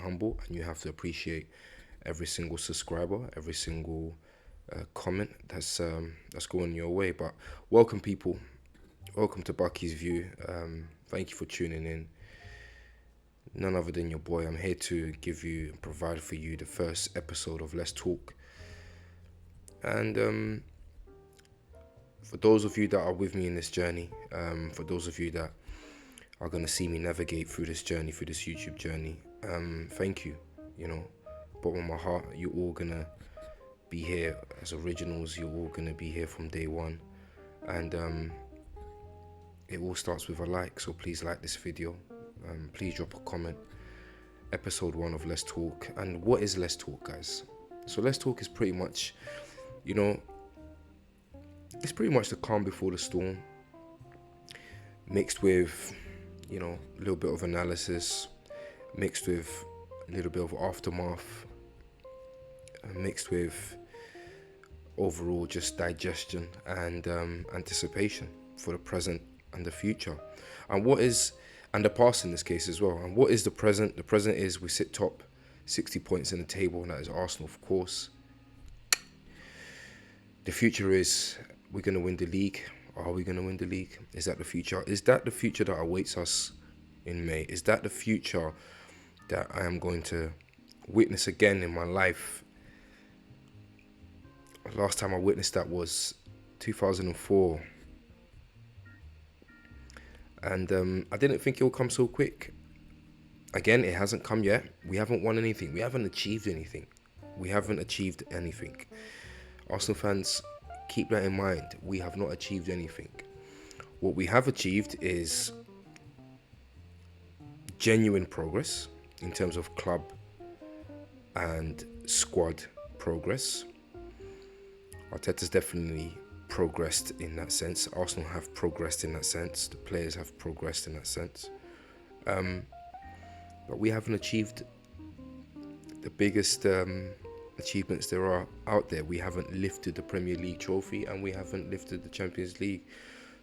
humble, and you have to appreciate every single subscriber, every single comment that's going your way. But welcome, people. Welcome to Bucky's View. Thank you for tuning in. None other than your boy. I'm here to give you and provide for you the first episode of Let's Talk. And for those of you that are with me in this journey, for those of you that are going to see me navigate through this journey, through this YouTube journey, thank you. You know, bottom of my heart, you're all going to be here as originals. You're all going to be here from day one. And it all starts with a like, so please like this video. Please drop a comment. Episode 1 of Let's Talk. And what is Let's Talk, guys? So Let's Talk is pretty much, it's pretty much the calm before the storm, mixed with, a little bit of analysis, mixed with a little bit of aftermath, mixed with overall just digestion and anticipation for the present and the future. And the past in this case as well. And what is the present? The present is we sit top 60 points in the table, and that is Arsenal, of course. The future is we're going to win the league. Are we going to win the league? Is that the future? Is that the future that awaits us in May? Is that the future that I am going to witness again in my life? Last time I witnessed that was 2004. And I didn't think it would come so quick. Again, it hasn't come yet. We haven't won anything. We haven't achieved anything. Arsenal fans, keep that in mind. We have not achieved anything. What we have achieved is genuine progress in terms of club and squad progress. Arteta's definitely progressed in that sense. Arsenal have progressed in that sense. The players have progressed in that sense. But we haven't achieved the biggest achievements there are out there. We haven't lifted the Premier League trophy, and we haven't lifted the Champions League.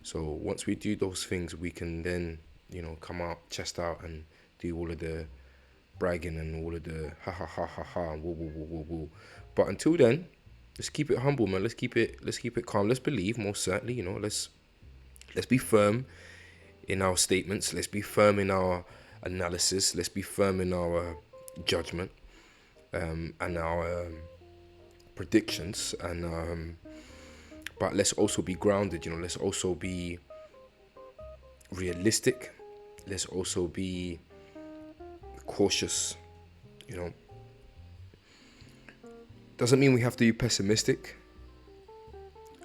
So once we do those things, we can then, come out, chest out, and do all of the bragging and all of the ha ha ha ha ha and woo woo woo woo woo. But until then, let's keep it humble, man. Let's keep it calm. Let's believe, most certainly. Let's be firm in our statements. Let's be firm in our analysis. Let's be firm in our judgment and our predictions. But let's also be grounded. Let's also be realistic. Let's also be cautious. Doesn't mean we have to be pessimistic,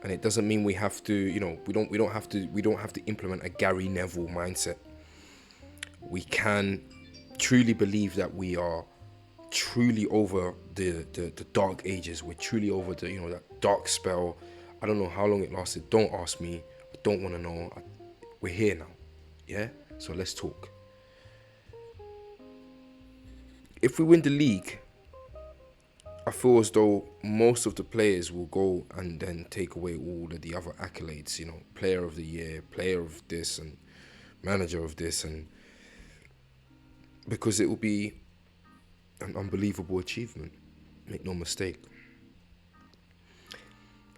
and it doesn't mean we have to, we don't have to implement a Gary Neville mindset. We can truly believe that we are truly over the dark ages. We're truly over that dark spell. I don't know how long it lasted. Don't ask me. I don't want to know. We're here now. Yeah? So let's talk. If we win the league, I feel as though most of the players will go and then take away all of the other accolades, player of the year, player of this, and manager of this, and because it will be an unbelievable achievement, make no mistake.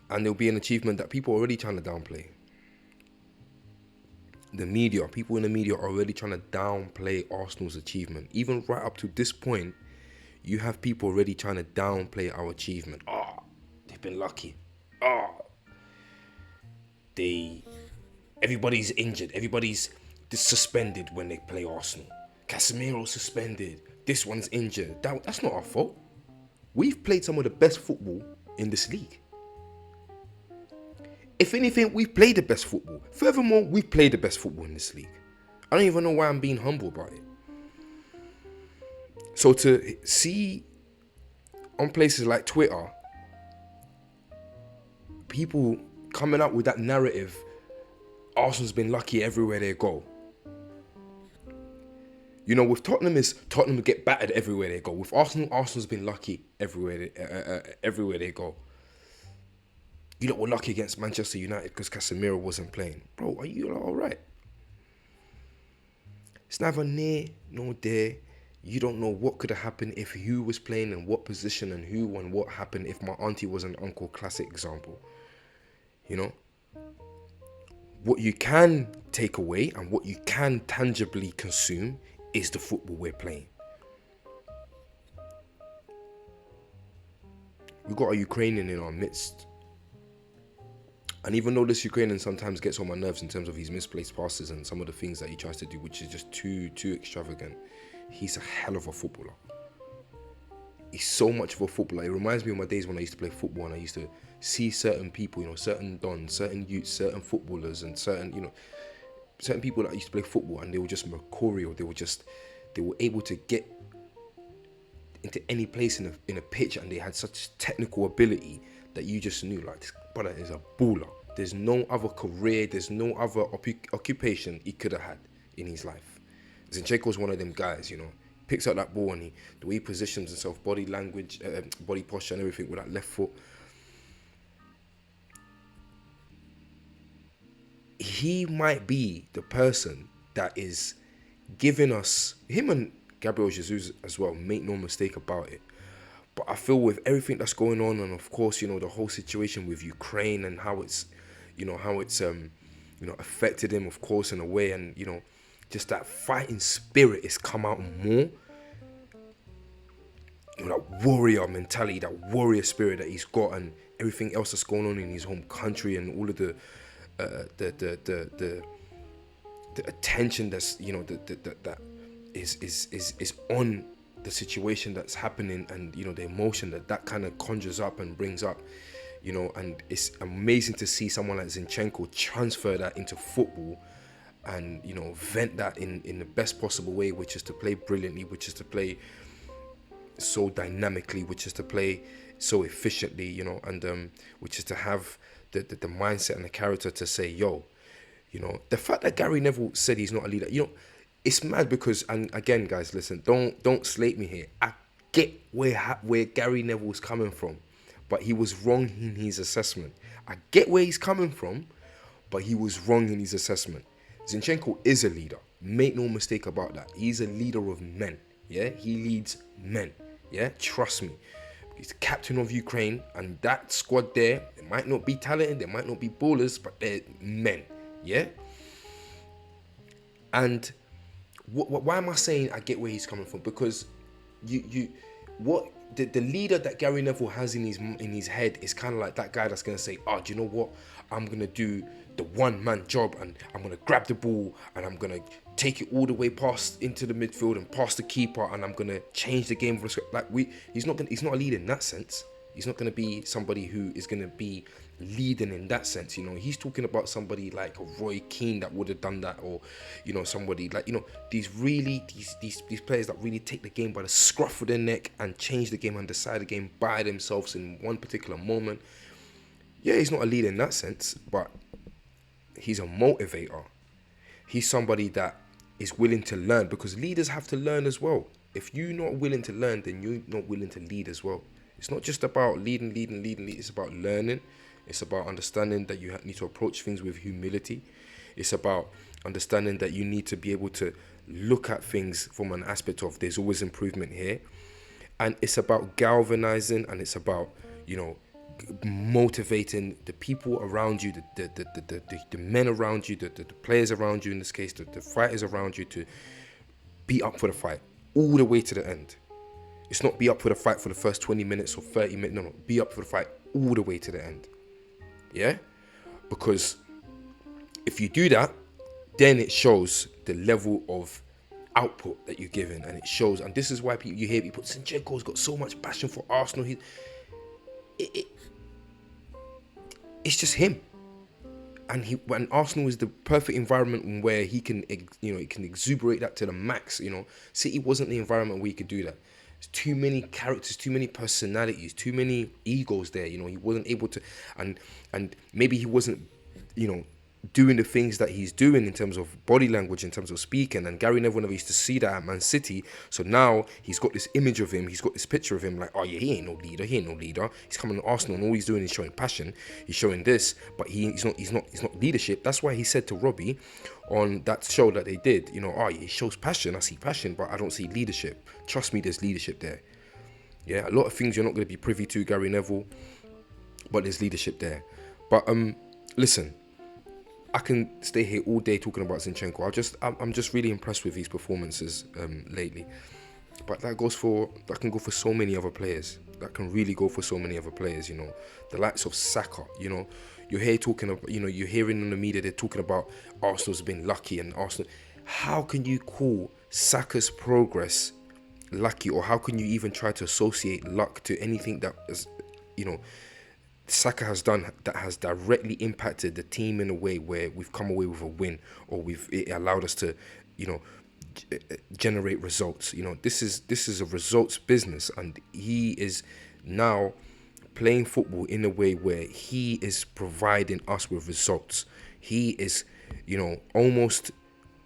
And it'll be an achievement that people are already trying to downplay. People in the media are already trying to downplay Arsenal's achievement. Even right up to this point, you have people already trying to downplay our achievement. They've been lucky. Everybody's injured. Everybody's suspended when they play Arsenal. Casemiro suspended. This one's injured. That's not our fault. We've played some of the best football in this league. If anything, we've played the best football. Furthermore, we've played the best football in this league. I don't even know why I'm being humble about it. So to see on places like Twitter, people coming up with that narrative, Arsenal's been lucky everywhere they go. With Tottenham get battered everywhere they go. With Arsenal's been lucky everywhere they go. You lot were lucky against Manchester United because Casemiro wasn't playing. Bro, are you all right? It's neither near nor there. You don't know what could have happened if who was playing in what position and who and what happened if my auntie was an uncle. Classic example. You know, what you can take away and what you can tangibly consume is the football we're playing. We got a Ukrainian in our midst. And even though this Ukrainian sometimes gets on my nerves in terms of his misplaced passes and some of the things that he tries to do, which is just too extravagant, he's a hell of a footballer. He's so much of a footballer. It reminds me of my days when I used to play football and I used to see certain people, certain dons, certain youths, certain footballers, and certain people that used to play football, and they were just mercurial. They were able to get into any place in a pitch, and they had such technical ability that you just knew, like, this brother is a baller. There's no other career, there's no other occupation he could have had in his life. Zinchenko's one of them guys, picks up that ball and the way he positions himself, body language, body posture and everything with that left foot. He might be the person that is giving us, him and Gabriel Jesus as well, make no mistake about it. But I feel with everything that's going on, and of course, the whole situation with Ukraine and how it's affected him, of course, in a way, and just that fighting spirit has come out more. That warrior mentality, that warrior spirit that he's got, and everything else that's going on in his home country, and all of the attention that's that is on the situation that's happening, and the emotion that kind of conjures up and brings up, and it's amazing to see someone like Zinchenko transfer that into football and vent that in the best possible way, which is to play brilliantly, which is to play so dynamically, which is to play so efficiently, and which is to have the mindset and the character to say, the fact that Gary Neville said he's not a leader, it's mad because, and again, guys, listen, don't slate me here. I get where Gary Neville's coming from, but he was wrong in his assessment. I get where he's coming from, but he was wrong in his assessment. Zinchenko is a leader. Make no mistake about that. He's a leader of men. Yeah, he leads men. Yeah, trust me. He's the captain of Ukraine, and that squad there, they might not be talented, they might not be ballers, but they're men. Yeah. And why am I saying I get where he's coming from? Because the leader that Gary Neville has in his head is kind of like that guy that's gonna say, do you know what? I'm gonna do the one-man job, and I'm gonna grab the ball and I'm gonna take it all the way past into the midfield and past the keeper, and I'm gonna change the game. He's not a leader in that sense. He's not gonna be somebody who is gonna be leading in that sense. He's talking about somebody like a Roy Keane that would have done that, or somebody like these players that really take the game by the scruff of their neck and change the game and decide the game by themselves in one particular moment. Yeah, he's not a leader in that sense, but he's a motivator. He's somebody that is willing to learn, because leaders have to learn as well. If you're not willing to learn, then you're not willing to lead as well. It's not just about leading. It's about learning. It's about understanding that you need to approach things with humility. It's about understanding that you need to be able to look at things from an aspect of there's always improvement here. And it's about galvanizing, and it's about, motivating the people around you, the men around you, the players around you in this case, the fighters around you, to be up for the fight all the way to the end. It's not be up for the fight for the first 20 minutes or 30 minutes. No, be up for the fight all the way to the end. Yeah? Because if you do that, then it shows the level of output that you're giving, and it shows, and this is why you hear people, Zinchenko's got so much passion for Arsenal. It's just him, and Arsenal is the perfect environment where he can, he can exuberate that to the max. City wasn't the environment where he could do that. There's too many characters, too many personalities, too many egos there. He wasn't able to, and maybe he wasn't, doing the things that he's doing in terms of body language, in terms of speaking. And Gary Neville never used to see that at Man City. So now he's got this image of him, he's got this picture of him like, oh yeah, he ain't no leader, He's coming to Arsenal and all he's doing is showing passion. He's showing this, but he's not leadership. That's why he said to Robbie on that show that they did, oh yeah, he shows passion, I see passion, but I don't see leadership. Trust me, there's leadership there. Yeah, a lot of things you're not going to be privy to, Gary Neville, but there's leadership there. But listen, I can stay here all day talking about Zinchenko. I'm just really impressed with his performances lately. But that can go for so many other players. That can really go for so many other players. The likes of Saka. You're here talking about. You're hearing in the media they're talking about Arsenal's been lucky and Arsenal. How can you call Saka's progress lucky, or how can you even try to associate luck to anything that is, Saka has done that has directly impacted the team in a way where we've come away with a win, or it allowed us to, generate results. This is a results business, and he is now playing football in a way where he is providing us with results. He is, almost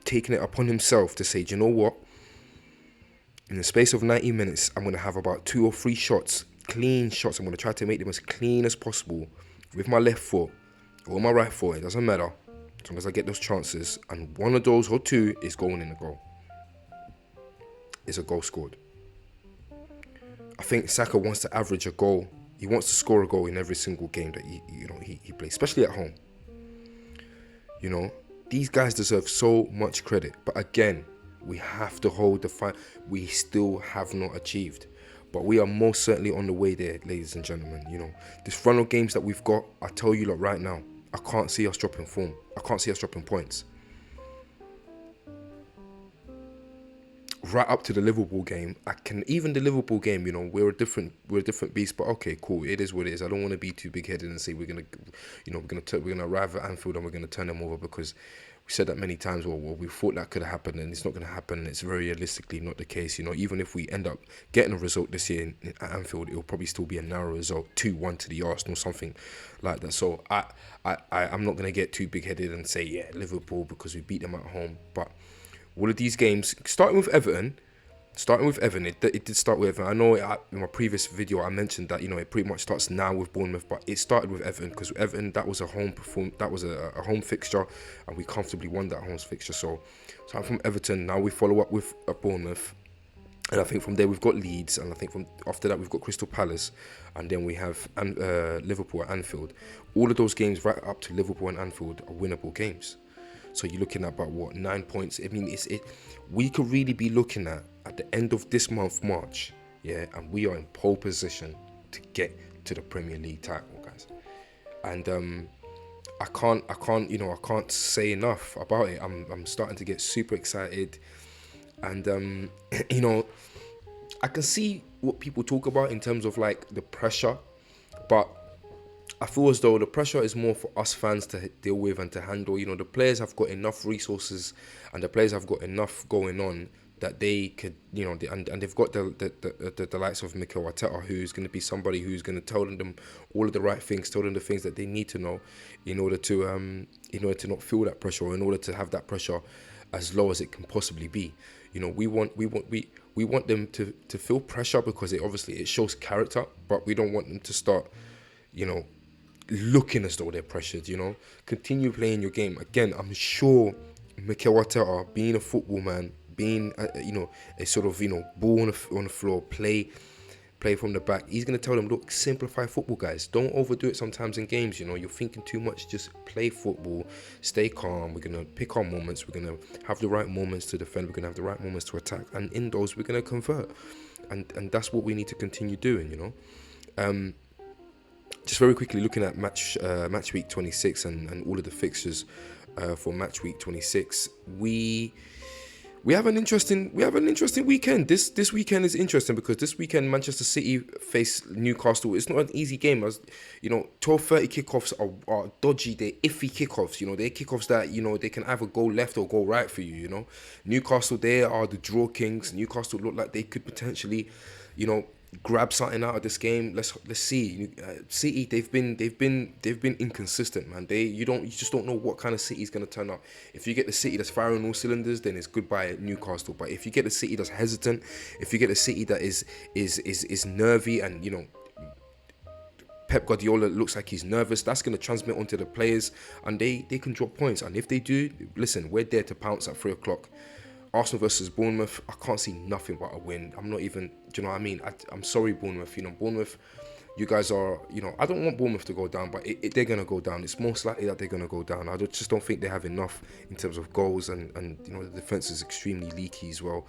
taking it upon himself to say, do you know what? In the space of 90 minutes, I'm going to have about 2 or 3 shots, clean shots. I'm going to try to make them as clean as possible with my left foot or my right foot. It doesn't matter, as long as I get those chances. And one of those or 2 is going in the goal. It's a goal scored. I think Saka wants to average a goal. He wants to score a goal in every single game that he plays, especially at home. These guys deserve so much credit. But again, we have to hold the fight. We still have not achieved, but we are most certainly on the way there, ladies and gentlemen. This run of games that we've got, I tell you, right now, I can't see us dropping form. I can't see us dropping points. Right up to the Liverpool game, even the Liverpool game, we're a different beast. But okay, cool, it is what it is. I don't want to be too big-headed and say we're gonna arrive at Anfield and we're gonna turn them over, because we said that many times. Well, we thought that could have happened, and it's not going to happen. It's very realistically not the case. Even if we end up getting a result this year at Anfield, it will probably still be a narrow result, 2-1 to the Arsenal, something like that. So I'm not going to get too big-headed and say, yeah, Liverpool, because we beat them at home. But all of these games, starting with Everton, it did start with Everton. I know in my previous video I mentioned that it pretty much starts now with Bournemouth, but it started with Everton, because Everton, that was a home fixture, and we comfortably won that home fixture. So starting from Everton, now we follow up with Bournemouth, and I think from there we've got Leeds, and I think from after that we've got Crystal Palace, and then we have Liverpool at Anfield. All of those games right up to Liverpool and Anfield are winnable games. So you're looking at about 9 points. I mean, we could really be looking at the end of this month, March, yeah, and we are in pole position to get to the Premier League title, guys. And I can't say enough about it. I'm starting to get super excited, and I can see what people talk about in terms of like the pressure, but I feel as though the pressure is more for us fans to deal with and to handle. The players have got enough resources, and the players have got enough going on that they could, and they've got the likes of Mikel Arteta, who's going to be somebody who's going to tell them all of the right things, tell them the things that they need to know in order to not feel that pressure, or in order to have that pressure as low as it can possibly be. We want them to feel pressure, because it shows character, but we don't want them to start, looking as though they're pressured. Continue playing your game. Again, I'm sure Mikel Arteta, being a football man, being a sort of ball on the floor, play from the back, he's going to tell them, look, simplify football, guys. Don't overdo it sometimes in games. You're thinking too much. Just play football, stay calm. We're going to pick our moments. We're going to have the right moments to defend. We're going to have the right moments to attack, and in those we're going to convert, and that's what we need to continue doing. Just very quickly looking at match week 26 and all of the fixtures for match week 26, we have an interesting weekend. This weekend is interesting because this weekend Manchester City face Newcastle. It's not an easy game, as 12:30 kickoffs are dodgy. They're iffy kickoffs. They're kickoffs that they can either go left or go right for you. Newcastle, they are the draw kings. Newcastle look like they could potentially grab something out of this game. Let's see. City, they've been inconsistent, man. You just don't know what kind of City's gonna turn up. If you get the City that's firing all cylinders, then it's goodbye at Newcastle. But if you get the City that's hesitant, if you get a City that is nervy, and Pep Guardiola looks like he's nervous, that's going to transmit onto the players, and they can drop points. And if they do, listen, we're there to pounce at 3 o'clock. Arsenal versus Bournemouth, I can't see nothing but a win. I'm not even, do you know what I mean? I'm sorry, Bournemouth. Bournemouth, you guys are, I don't want Bournemouth to go down, but they're going to go down. It's most likely that they're going to go down. I just don't think they have enough in terms of goals, and the defence is extremely leaky as well.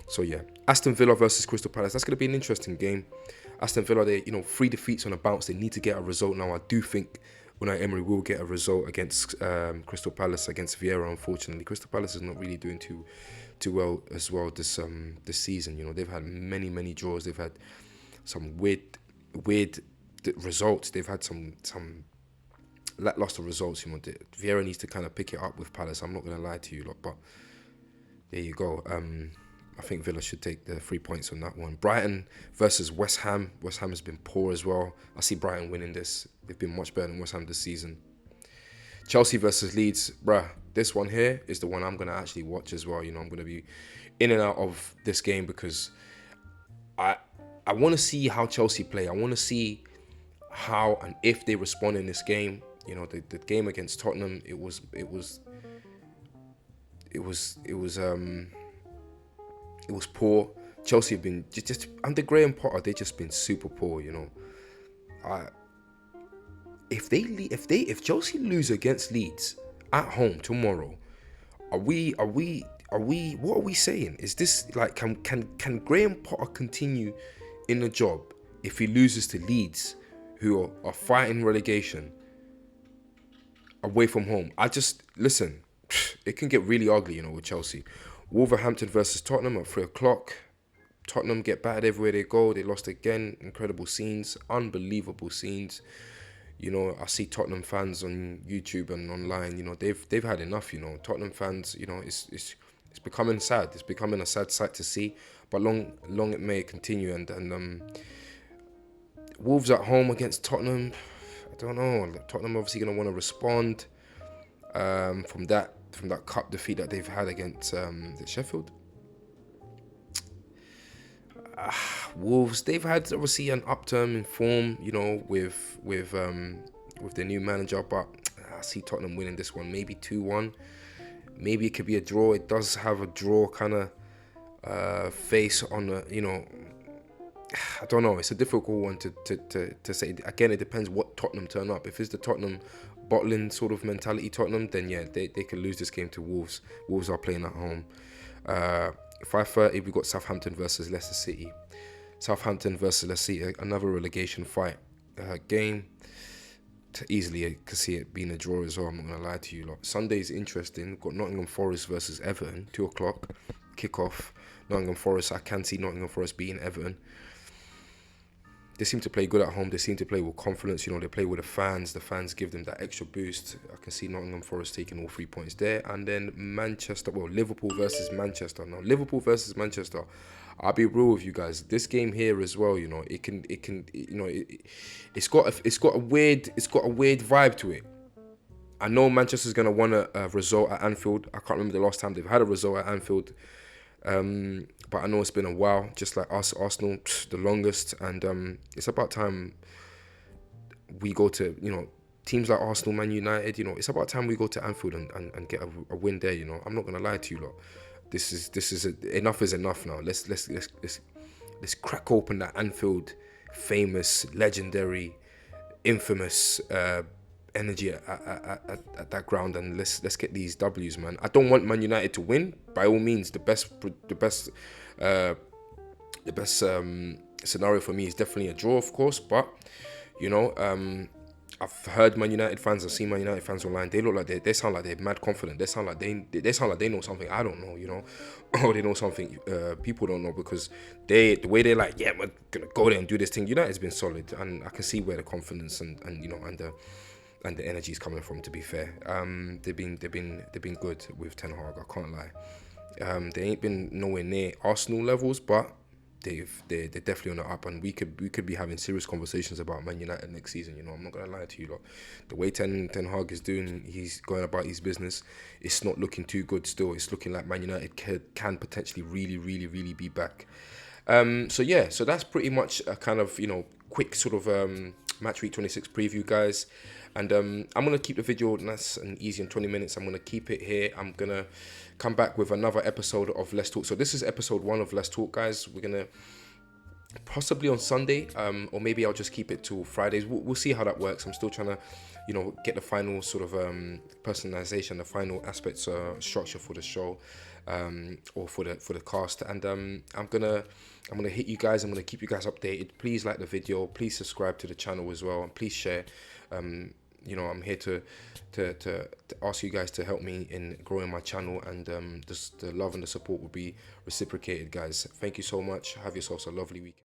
So yeah, Aston Villa versus Crystal Palace. That's going to be an interesting game. Aston Villa, they 3 defeats on a bounce. They need to get a result now. I do think Unai Emery will get a result against Crystal Palace, against Vieira. Unfortunately, Crystal Palace is not really doing too well as well this season. They've had many draws. They've had some weird results. They've had some lackluster results. Vieira needs to kind of pick it up with Palace. I'm not going to lie to you lot, but there you go. I think Villa should take the 3 points on that one. Brighton versus West Ham. West Ham has been poor as well. I see Brighton winning this. They've been much better than West Ham this season. Chelsea versus Leeds. Bruh, this one here is the one I'm going to actually watch as well. I'm going to be in and out of this game because I want to see how Chelsea play. I want to see how and if they respond in this game. The game against Tottenham, it was poor. Chelsea have been just under Graham Potter. They've just been super poor. If Chelsea lose against Leeds at home tomorrow, are we? What are we saying? Is this like can Graham Potter continue in the job if he loses to Leeds, who are fighting relegation away from home? Listen. It can get really ugly, with Chelsea. Wolverhampton versus Tottenham at 3 o'clock. Tottenham get battered everywhere they go. They lost again. Incredible scenes. Unbelievable scenes. I see Tottenham fans on YouTube and online. They've had enough. Tottenham fans. It's becoming sad. It's becoming a sad sight to see. But long it may continue. And Wolves at home against Tottenham. I don't know. Tottenham obviously going to want to respond from that cup defeat that they've had against Sheffield. Wolves, they've had obviously an upturn in form, with their new manager, but I see Tottenham winning this one, maybe 2-1. Maybe it could be a draw. It does have a draw kind of face on the, I don't know. It's a difficult one to say. Again, it depends what Tottenham turn up. If it's the Tottenham bottling sort of mentality Tottenham, then yeah, they could lose this game to Wolves. Wolves are playing at home. 5:30, we got Southampton versus Leicester City. Southampton versus Leicester City, another relegation fight game. Easily, I could see it being a draw as well. I'm not going to lie to you lot. Sunday's interesting. We've got Nottingham Forest versus Everton, 2 o'clock, kick-off. Nottingham Forest, I can see Nottingham Forest beating Everton. They seem to play good at home. They seem to play with confidence. They play with the fans. The fans give them that extra boost. I can see Nottingham Forest taking all 3 points there. And then Liverpool versus Manchester. Now, Liverpool versus Manchester. I'll be real with you guys. This game here as well, it's got a weird vibe to it. I know Manchester's gonna want a result at Anfield. I can't remember the last time they've had a result at Anfield. But I know it's been a while, just like us, Arsenal, the longest. And it's about time we go to, teams like Arsenal, Man United, it's about time we go to Anfield and get a win there, I'm not going to lie to you lot. This is enough is enough now. Let's crack open that Anfield famous, legendary, infamous energy at that ground, and let's get these W's, man. I don't want Man United to win. By all means, the best scenario for me is definitely a draw, of course. But I've heard Man United fans, I've seen Man United fans online. They look like they sound like they're mad confident. They sound like they know something I don't know, or they know something people don't know, because the way they're like, yeah, we're gonna go there and do this thing. United's been solid, and I can see where the confidence and the energy is coming from. To be fair, they've been good with Ten Hag. I can't lie. They ain't been nowhere near Arsenal levels, but they're definitely on the up, and we could be having serious conversations about Man United next season. You know, I'm not gonna lie to you lot. The way Ten Hag is doing, he's going about his business. It's not looking too good still. It's looking like Man United can potentially really be back. So yeah, so that's pretty much a kind of, quick sort of match week 26 preview, guys. And I'm gonna keep the video nice and easy in 20 minutes. I'm gonna keep it here. I'm gonna come back with another episode of Let's Talk. So this is episode 1 of Let's Talk, guys. We're gonna possibly on Sunday, or maybe I'll just keep it till Fridays. We'll see how that works. I'm still trying to, get the final sort of personalization, the final aspects, structure for the show, or for the cast. And I'm gonna hit you guys. I'm gonna keep you guys updated. Please like the video. Please subscribe to the channel as well, and please share. I'm here to ask you guys to help me in growing my channel, and just the love and the support will be reciprocated, guys. Thank you so much. Have yourselves a lovely week.